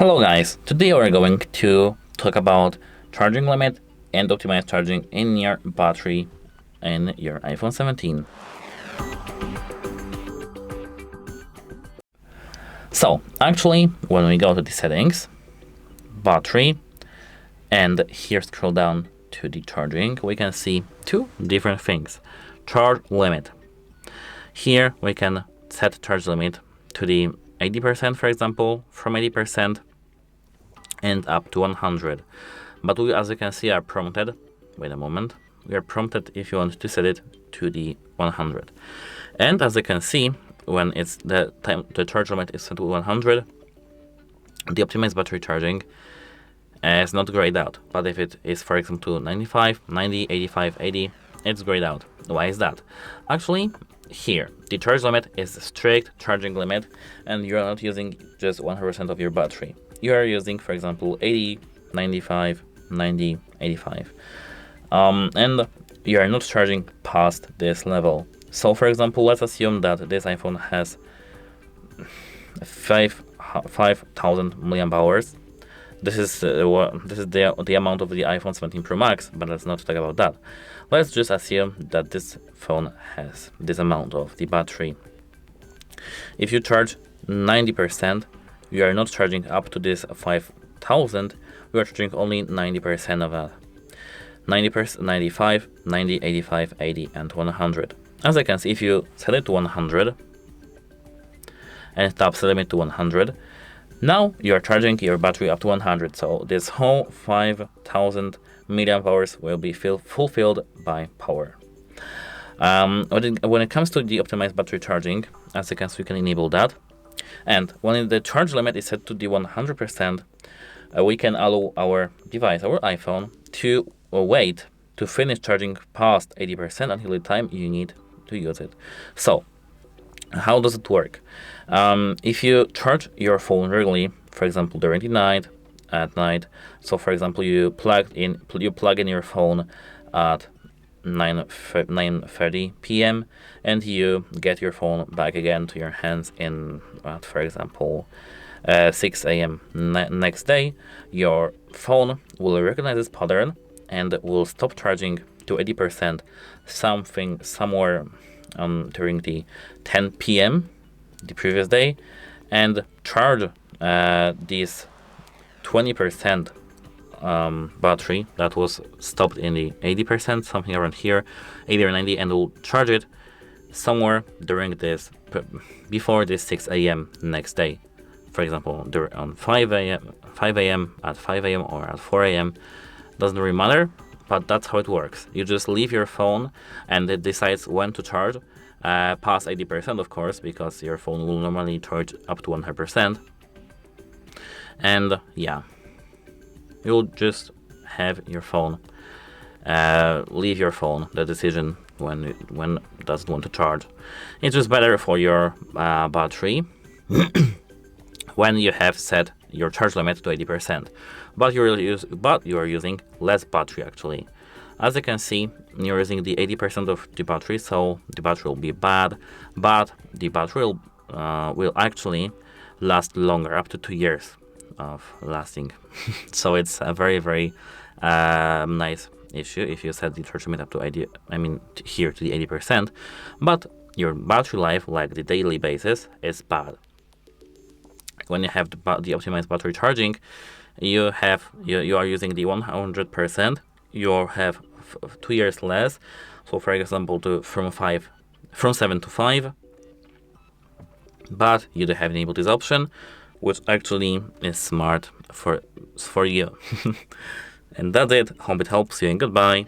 Hello guys, today we're going to talk about charging limit and optimized charging in your battery in your iPhone 17. So actually, when we go to the settings, battery, and here scroll down to the charging, we can see two different things. Charge limit. Here we can set charge limit to the 80%, for example, from 80% and up to 100. But we, as you can see, are prompted. Wait a moment. We are prompted if you want to set it to the 100. And as you can see, when it's the charge limit is set to 100, the optimized battery charging is not grayed out. But if it is, for example, 95, 90, 85, 80, it's grayed out. Why is that? Actually, here, the charge limit is a strict charging limit, and you're not using just 100% of your battery. You are using, for example, 80, 95, 90, 85. And you are not charging past this level. So, for example, let's assume that this iPhone has 5,000 milliamp hours. This is the amount of the iPhone 17 Pro Max, but let's not talk about that. Let's just assume that this phone has this amount of the battery. If you charge 90%, you are not charging up to this 5,000, you are charging only 90% of that. 90%, 95, 90, 85, 80, and 100. As I can see, if you set it to 100 and tap set limit to 100, now you are charging your battery up to 100. So this whole 5,000 milliamp hours will be fulfilled by power. When it comes to the optimized battery charging, as you can see, we can enable that. And when the charge limit is set to the 100%, we can allow our device, our iPhone, to wait to finish charging past 80% until the time you need to use it. So, how does it work? If you charge your phone regularly, for example, during the night, at night, so for example, you plug in your phone at 9:30 p.m. and you get your phone back again to your hands in, for example, 6 a.m. Next day, your phone will recognize this pattern and will stop charging to 80% somewhere during the 10 p.m. the previous day, and charge this 20% battery that was stopped in the 80%, something around here, 80 or 90, and will charge it somewhere during this, before this 6 a.m. next day. For example, on 5 a.m., at 5 a.m. or at 4 a.m. Doesn't really matter, but that's how it works. You just leave your phone and it decides when to charge, past 80%, of course, because your phone will normally charge up to 100%. And yeah, you'll just have your phone, leave your phone the decision when it doesn't want to charge. It's just better for your battery when you have set your charge limit to 80%, but you are using less battery actually. As you can see, you're using the 80% of the battery, so the battery will be bad, but the battery will actually last longer, up to 2 years of lasting. So it's a very, very nice issue if you set the charge limit up to 80, here to the 80%, but your battery life, like the daily basis, is bad. When you have the optimized battery charging, you are using the 100%, you have 2 years less. So for example, from 7 to 5, but you don't have enabled this option, which actually is smart for you. And that's it. Hope it helps you, and goodbye.